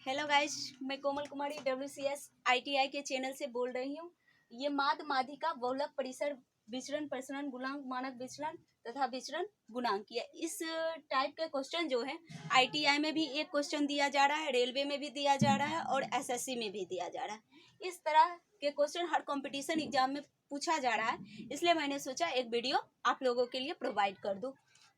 Hello guys, मैं कोमल कुमारी WCS ITI के channel से बोल रही हूँ। ये माद माध्यिका बहुलक परिसर विचरण प्रसरण गुणांक मानक विचरण तथा विचरण गुणांक है। इस टाइप के क्वेश्चन जो है ITI में भी एक क्वेश्चन दिया जा रहा है, रेलवे में भी दिया जा रहा है और SSC में भी दिया जा रहा है। इस तरह के क्वेश्चन हर कंपटीशन एग्जाम में पूछा जा रहा है, इसलिए मैंने सोचा एक वीडियो आप लोगों के लिए प्रोवाइड कर दूँ।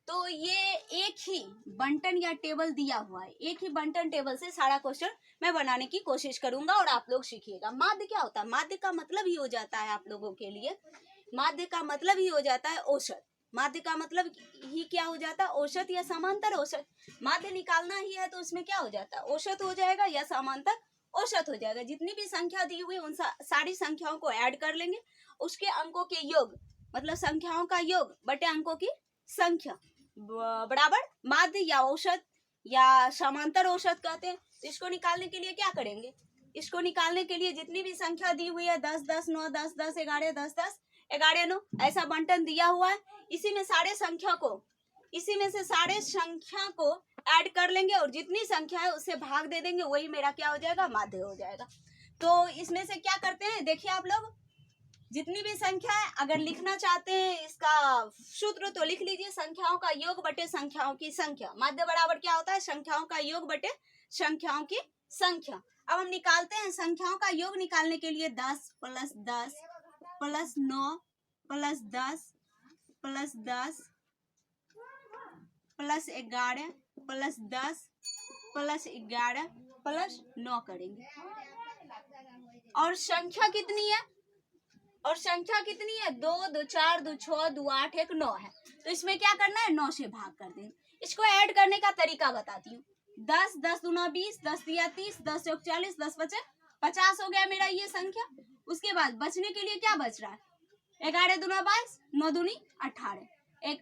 तो ये एक ही बंटन या टेबल दिया हुआ है, एक ही बंटन टेबल से सारा क्वेश्चन मैं बनाने की कोशिश करूंगा और आप लोग सीखिएगा। माध्य क्या होता है? माध्य का मतलब ही हो जाता है आप लोगों के लिए, माध्य का मतलब ही हो जाता है औसत। माध्य का मतलब ही क्या हो जाता है? औसत या समांतर औसत। माध्य निकालना ही है तो उसमें क्या हो जाता है? औसत हो जाएगा या समांतर औसत हो जाएगा। जितनी भी संख्या दी हुई उन सारी संख्याओं को ऐड कर लेंगे, उसके अंकों के योग मतलब संख्याओं का योग बटे अंकों की संख्या बराबर माध्य या औसत या समांतर औसत कहते हैं। तो इसको निकालने के लिए क्या करेंगे? इसको निकालने के लिए जितनी भी संख्या दी हुई है 10 10 9 10 10 11 10 10 11 9 ऐसा बंटन दिया हुआ है, इसी में से सारे संख्या को ऐड कर लेंगे और जितनी संख्या है उससे भाग दे देंगे, वही मेरा क्या हो जाएगा? माध्य हो जाएगा। तो इसमें से क्या करते हैं, देखिए आप लोग, जितनी भी संख्या है अगर लिखना चाहते हैं इसका सूत्र तो लिख लीजिए, संख्याओं का योग बटे संख्याओं की संख्या। माध्य बराबर क्या होता है? संख्याओं का योग बटे संख्याओं की संख्या। अब हम निकालते हैं संख्याओं का योग। निकालने के लिए 10 + 10 + 9 + 10 + 10 + 11 + 10 + 11 + 9 करेंगे। और संख्या कितनी है? 2 2 4 2 6 2 8 1 9 है। तो इसमें क्या करना है? 9 से भाग कर देंगे। इसको ऐड करने का तरीका बताती हूँ। 10 10 दूना 20 10 दिया 30 10 चौक 40 10 बचे 50 हो गया मेरा ये संख्या। उसके बाद बचने के लिए क्या बच रहा है? 11 दूना 22 9 दूनी 18। एक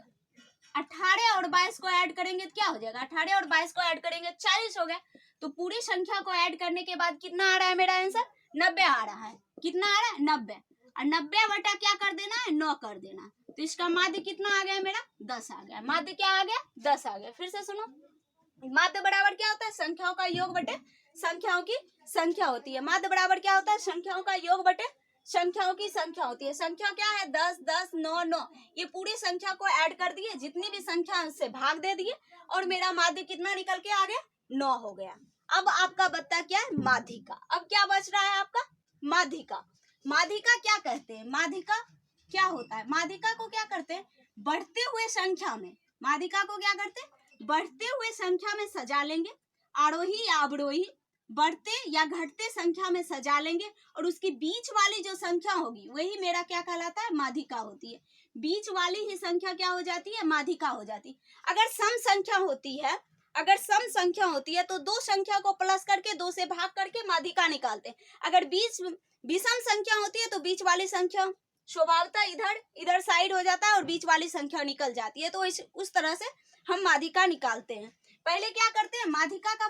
18 और 22 को ऐड करेंगे तो क्या हो जाएगा? 18 और 22 को ऐड करेंगे 40 हो गया। तो पूरी संख्या को ऐड करने के बाद कितना आ रहा है मेरा आंसर? 90 आ रहा है। कितना आ रहा है? 90। और 90 बटा क्या कर देना है? 9 कर देना। तो इसका माध्य कितना आ गया मेरा? 10 आ गया। माध्य क्या आ गया? 10 आ गया। फिर से सुनो, माध्य बराबर क्या होता है? संख्याओं का योग बटे संख्याओं की संख्या होती है। माध्य बराबर क्या होता है? संख्याओं का योग बटे संख्याओं की संख्या होती है। संख्या क्या है? 10 10 9 9। ये पूरी संख्या को ऐड कर दिए, जितनी भी संख्या उससे भाग दे दिए और मेरा माध्य कितना निकल के आ गया? 9 हो गया। अब आपका बचता क्या है? माध्यिका। अब क्या बच रहा है आपका? माध्यिका। माध्यिका क्या कहते हैं? माध्यिका क्या होता है? माध्यिका को क्या करते हैं? बढ़ते हुए संख्या में, माध्यिका को क्या करते हैं? बढ़ते हुए संख्या में सजा लेंगे, आरोही या अवरोही बढ़ते या घटते संख्या में सजा लेंगे और उसकी बीच वाली जो संख्या होगी वही मेरा क्या कहलाता है? माध्यिका होती है। बीच वाली ही संख्या क्या हो जाती है? माध्यिका हो जाती है। अगर सम संख्या होती है तो दो संख्या को प्लस करके 2 से भाग करके माध्यिका निकालते हैं। अगर बीच विषम संख्या होती है तो बीच वाली संख्या स्वभावतः इधर साइड हो जाता है और बीच वाली संख्या निकल जाती है। तो उस तरह से हम माध्यिका निकालते हैं। पहले क्या करते हैं? माध्यिका का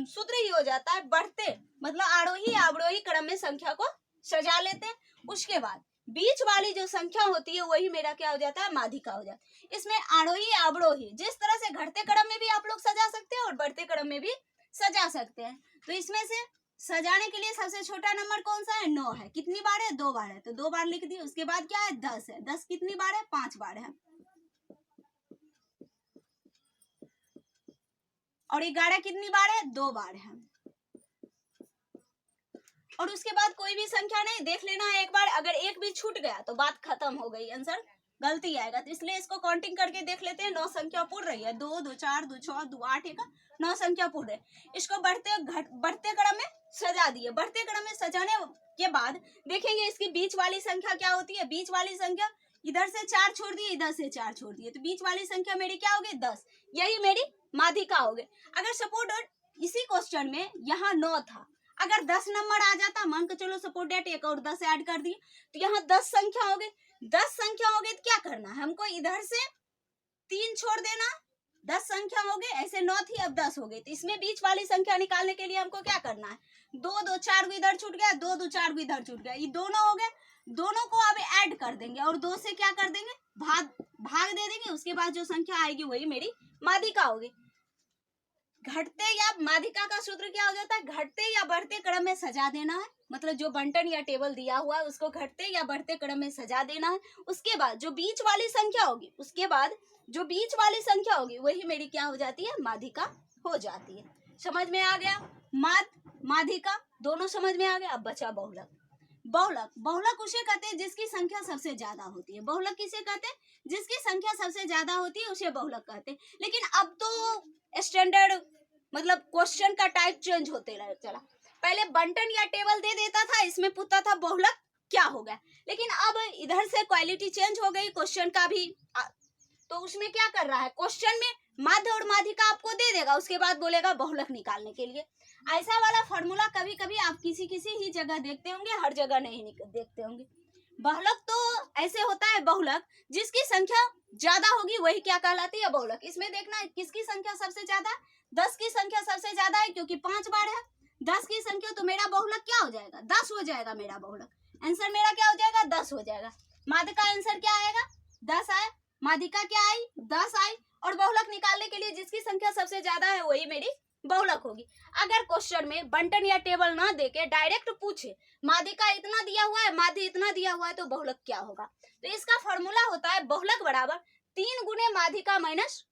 सूत्र ही हो जाता है बढ़ते मतलब आरोही अवरोही क्रम में संख्या को सजा लेते हैं। उसके बाद बीच वाली जो संख्या होती है वही मेरा क्या हो जाता है? माध्यिका हो जाता है। इसमें आरोही अवरोही जिस तरह से घटते क्रम में भी आप लोग सजा सकते हैं और बढ़ते क्रम में भी सजा सकते हैं। तो इसमें से सजाने के लिए सबसे छोटा नंबर कौन सा है? 9 है। कितनी बार है? 2 बार है, तो 2 बार लिख दिए। उसके बाद क्या है? 10 है। 10 कितनी बार है? 5 बार है। और 11 कितनी बार है? 2 बार है। और उसके बाद कोई भी संख्या नहीं, देख लेना है एक बार। अगर एक भी छूट गया तो बात खत्म हो गई, आंसर गलती आएगा। तो इसलिए इसको काउंटिंग करके देख लेते हैं। 9 संख्या पूर्ण रही है। 2 2 4 2 6 2 8 1 9 संख्या पूर्ण है। इसको बढ़ते क्रम में सजा दिए। बढ़ते क्रम में सजाने के बाद देखेंगे इसकी बीच वाली संख्या क्या होती है। बीच वाली संख्या इधर से 4 छोड़ दिए, इधर से 4 छोड़ दिए, तो बीच वाली संख्या मेरी क्या होगी? 10। यही मेरी माध्यिका हो गई। अगर सपोर्ट इसी क्वेश्चन में यहाँ 9 था, अगर 10 नंबर आ जाता, मान के चलो सपोर्ट डेट एक और 10 ऐड कर दिए तो यहाँ 10 संख्या हो गई। 10 संख्या हो गई तो क्या करना है हमको? इधर से 3 छोड़ देना। 10 संख्या हो गई, ऐसे 9 थी अब 10 हो गई। तो इसमें बीच वाली संख्या निकालने के लिए हमको क्या करना है? 2 2 4 को इधर छूट गया, 2 2 4 को इधर छूट गया, ये दोनों हो गए। दोनों को अब ऐड कर देंगे और 2 से क्या कर देंगे? भाग दे देंगे। उसके बाद जो संख्या आएगी वही मेरी माध्यिका होगी। घटते या माध्यिका का सूत्र क्या हो जाता है, घटते या बढ़ते क्रम में सजा देना है, मतलब जो बंटन या टेबल दिया हुआ है उसको घटते या बढ़ते क्रम में सजा देना है। उसके बाद जो बीच वाली संख्या होगी, उसके बाद जो बीच वाली संख्या होगी वही मेरी क्या हो जाती है, माध्यिका हो जाती है। समझ में आ गया, माध्यिका दोनों समझ में आ गया। अब बचा बहुलक। बहुलक, बहुलक उसे कहते हैं जिसकी संख्या सबसे ज्यादा होती है। बहुलक किसे कहते हैं, जिसकी संख्या सबसे ज्यादा होती है उसे बहुलक कहते हैं। लेकिन अब तो स्टैंडर्ड मतलब क्वेश्चन का टाइप चेंज होते चला। पहले बंटन या टेबल दे देता था, इसमें पूछता था बहुलक क्या हो गया, लेकिन अब इधर से क्वालिटी चेंज हो गई क्वेश्चन का भी। तो उसमें क्या कर रहा है, क्वेश्चन में माध्य और माध्यिका आपको दे देगा, उसके बाद बोलेगा बहुलक निकालने के लिए। ऐसा वाला फॉर्मूला कभी कभी आप किसी किसी ही जगह देखते होंगे, हर जगह नहीं देखते होंगे। बहुलक तो ऐसे होता है, बहुलक जिसकी संख्या ज्यादा होगी वही क्या कहलाती है, बहुलक। इसमें देखना है किसकी संख्या सबसे ज्यादा है, 10 की संख्या सबसे ज्यादा है क्योंकि 5 बार है 10 की संख्या, तो मेरा बहुलक क्या हो जाएगा, 10 हो जाएगा। मेरा बहुलक आंसर मेरा क्या हो जाएगा, 10 हो जाएगा। माध्य का आंसर क्या आएगा, 10 आए। माध्यिका क्या आई, 10 आई। और बहुलक निकालने के लिए जिसकी संख्या सबसे ज्यादा है वही मेरी बहुलक होगी। अगर क्वेश्चन में बंटन या टेबल ना देके डायरेक्ट पूछे माध्यिका इतना दिया हुआ है, माध्य इतना दिया हुआ है, तो बहुलक क्या होगा। तो इसका फॉर्मूला होता है बहुलक बराबर 3 गुने माध्यिका माइनस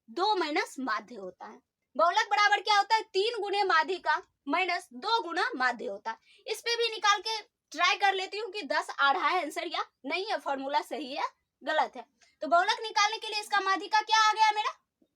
2 माइनस माध्य होता है। बहुलक बराबर क्या होता है, 3 गुने माध्यिका माइनस 2 गुना माध्य होता है। इस पे भी निकाल के ट्राई कर लेती हूँ कि 10 आ रहा है आंसर या नहीं है, फॉर्मूला सही है गलत है। तो बहुलक निकालने के लिए इसका माध्यिका क्या आ गया, मेरा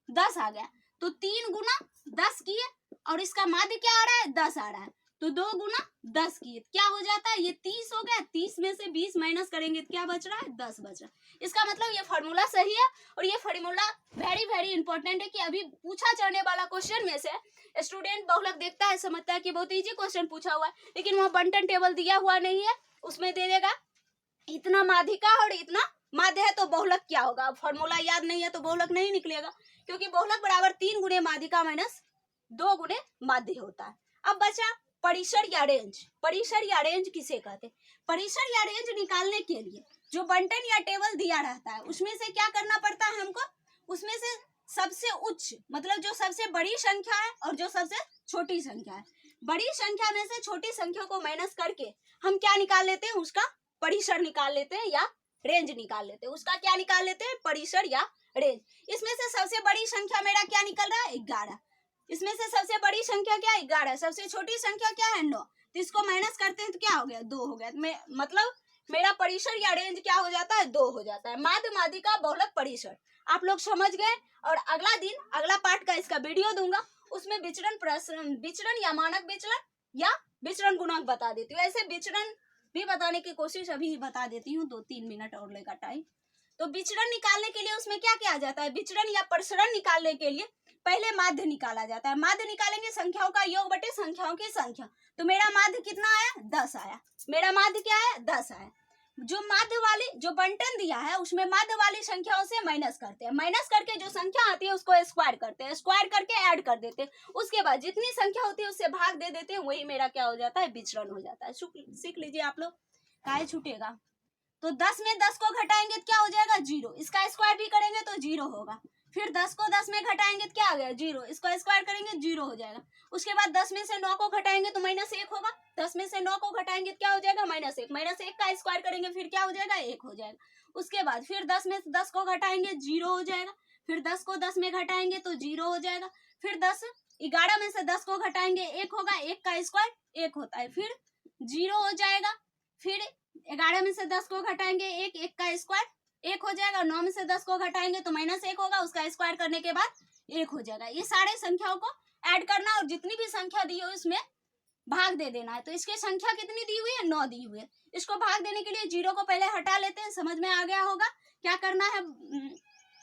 10 आ गया। तो 3 गुना 10 किए और इसका माध्य क्या आ रहा है, 10 आ रहा है, तो 2 गुना 10 किए क्या हो जाता है, ये 30 हो गया। 30 में से 20 माइनस करेंगे तो क्या बच रहा है, 10 बच रहा है। इसका मतलब ये फॉर्मूला सही है। और ये फॉर्मूला वेरी वेरी इंपॉर्टेंट है कि अभी पूछा जाने वाला क्वेश्चन में से स्टूडेंट बहुलक देखता है, समझता है कि बहुत इजी क्वेश्चन पूछा हुआ है, लेकिन वहाँ बंटन टेबल दिया हुआ नहीं है, उसमें दे देगा इतना माध्यिका और इतना माध्य है, तो बहुलक क्या होगा। फॉर्मूला याद नहीं है तो बहुलक नहीं निकलेगा, क्योंकि बहुलक बराबर 3 गुने माध्यिका माइनस 2 गुने माध्य होता है। अब बचा परिसर या रेंज। परिसर या रेंज किसे कहते हैं, परिसर या रेंज निकालने के लिए जो बंटन या टेबल दिया रहता है उसमें से क्या करना पड़ता है हमको, उसमें से सबसे उच्च मतलब जो सबसे बड़ी संख्या है और जो सबसे छोटी संख्या है, बड़ी संख्या में से छोटी संख्या को माइनस करके हम क्या निकाल लेते हैं, उसका परिसर निकाल लेते हैं या रेंज निकाल लेते हैं। उसका क्या निकाल लेते हैं, परिसर या रेंज। इसमें से सबसे बड़ी संख्या मेरा क्या निकल रहा है, 11। इसमें से सबसे बड़ी संख्या क्या है, 11। सबसे छोटी संख्या क्या है, 9। तो इसको माइनस करते हैं तो क्या हो गया, 2 हो गया। मतलब मेरा परिसर या रेंज क्या हो जाता है, 2 हो जाता है। माध्य, माध्यिका, बहुलक, परिसर आप लोग समझ गए। और अगला दिन अगला पार्ट का इसका वीडियो दूंगा, उसमें विचरण प्रसरण, विचरण या मानक विचलन या विचरण गुणांक बता देती हूँ। ऐसे विचरण भी बताने की कोशिश अभी बता देती हूँ, 2-3 मिनट और लेगा टाइम। तो विचरण निकालने के लिए उसमें क्या किया जाता है, विचरण या प्रसरण निकालने के लिए पहले माध्य निकाला जाता है। माध्य निकालेंगे संख्याओं का योग बटे संख्याओं की संख्या। तो मेरा माध्य कितना आया, 10 आया। मेरा माध्य क्या है, 10 आया। जो माध्य वाली जो बंटन दिया है उसमें माध्य वाली संख्याओं से माइनस करते हैं, माइनस करके जो संख्या आती है उसको स्क्वायर करते हैं, स्क्वायर करके ऐड कर देते हैं। उसके बाद जितनी संख्या होती है उससे भाग दे देते हैं, वही मेरा क्या हो जाता है, विचरण हो जाता है। सीख लीजिए आप लोग, काहे छूटेगा। तो 10 में 10 को घटाएंगे तो क्या हो जाएगा, 0। इसका स्क्वायर भी करेंगे तो 0 होगा। फिर 10 को 10 में घटाएंगे तो क्या आ गया, 0। इसको स्क्वायर करेंगे 0 हो जाएगा। उसके बाद 10 में से 9 को घटाएंगे तो -1 होगा। 10 में से 9 को घटाएंगे तो क्या हो जाएगा, -1। -1 का स्क्वायर करेंगे फिर क्या हो जाएगा, 1 हो जाएगा। उसके बाद फिर 10 में से 10 को घटाएंगे 0 हो जाएगा। फिर 10 को 10 में घटाएंगे तो 0 हो जाएगा। फिर 11 में से 10 को घटाएंगे 1 होगा, 1 का स्क्वायर 1 होता है, फिर 0 हो जाएगा। फिर 11 में से 10 को घटाएंगे 1, 1 का स्क्वायर 1 हो जाएगा। 9 में से 10 को घटाएंगे तो -1 होगा, उसका स्क्वायर करने के बाद 1 हो जाएगा। ये सारे संख्याओं को ऐड करना और जितनी भी संख्या दी हो उसमें भाग दे देना है। तो इसकी संख्या कितनी दी हुई है, 9 दी हुई है। इसको भाग देने के लिए 0 को पहले हटा लेते हैं, समझ में आ गया होगा क्या करना है।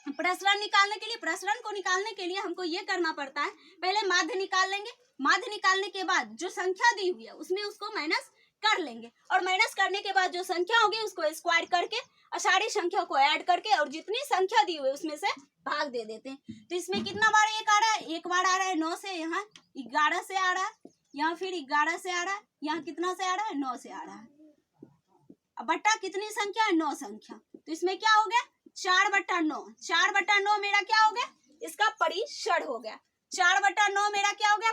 प्रसरण निकालने के लिए, प्रसरण को निकालने के लिए हमको ये करना पड़ता है, पहले माध्य निकाल लेंगे। माध्य निकालने के बाद जो संख्या दी हुई है उसमें उसको माइनस कर लेंगे, और माइनस करने के बाद जो संख्या होगी उसको स्क्वायर करके और सारी संख्या को ऐड करके और जितनी संख्या दी हुई है उसमें से भाग दे देते हैं। तो इसमें कितना बार 1 आ रहा है, 1 बार आ रहा है 9 से, यहाँ 11 से आ रहा है, यहाँ फिर 11 से आ रहा है, यहाँ कितना से आ रहा है, 9 से आ रहा है। अब बट्टा कितनी संख्या है, 9 संख्या। तो इसमें क्या हो गया, 4/9। 4/9 मेरा क्या हो गया, इसका परिसर हो गया। 4/9 मेरा क्या हो गया,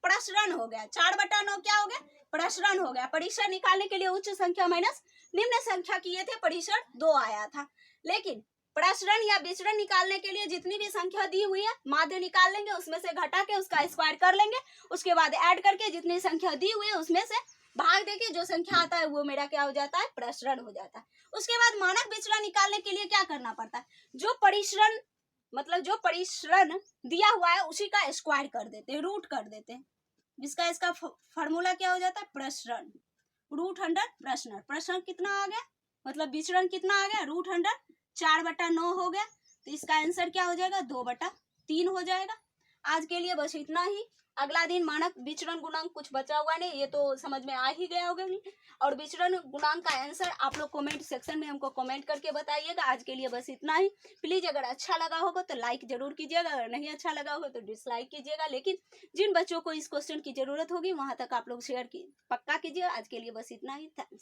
प्रसरण हो गया। 4/9 क्या हो गया, प्रसरण हो गया। परिसर निकालने के लिए उच्च संख्या माइनस निम्न संख्या किए थे, परिसर 2 आया था। लेकिन प्रसरण या विचरण निकालने के लिए जितनी भी संख्या दी हुई है माध्य निकाल लेंगे, उसमें से घटा के उसका स्क्वायर कर लेंगे, उसके बाद ऐड करके जितनी संख्या दी हुई है उसमें से भाग देके जो संख्या आता है वो मेरा क्या हो जाता है, प्रसरण हो जाता है। उसके बाद मानक विचलन निकालने के लिए क्या करना पड़ता है, जो परिसरण मतलब जो परिसरण दिया हुआ है उसी का स्क्वायर कर देते हैं, रूट कर देते हैं, जिसका इसका फॉर्मूला क्या हो जाता है, प्रसरण। √100 प्रसरण। प्रसरण कितना आ गया, मतलब विचरण कितना आ गया, √100। 4/9 हो गया, तो इसका आंसर क्या हो जाएगा, 2/3 हो जाएगा। आज के लिए बस इतना ही। अगला दिन मानक विचरण गुणांक कुछ बचा हुआ नहीं, ये तो समझ में आ ही गया होगा। और विचरण गुणांक का आंसर आप लोग कमेंट सेक्शन में हमको कमेंट करके बताइएगा। आज के लिए बस इतना ही। प्लीज अगर अच्छा लगा होगा तो लाइक जरूर कीजिएगा, अगर नहीं अच्छा लगा होगा तो डिसलाइक कीजिएगा। लेकिन जिन बच्चों को इस क्वेश्चन की जरूरत होगी वहां तक आप लोग शेयर की पक्का कीजिएगा। आज के लिए बस इतना ही। थैंक्स।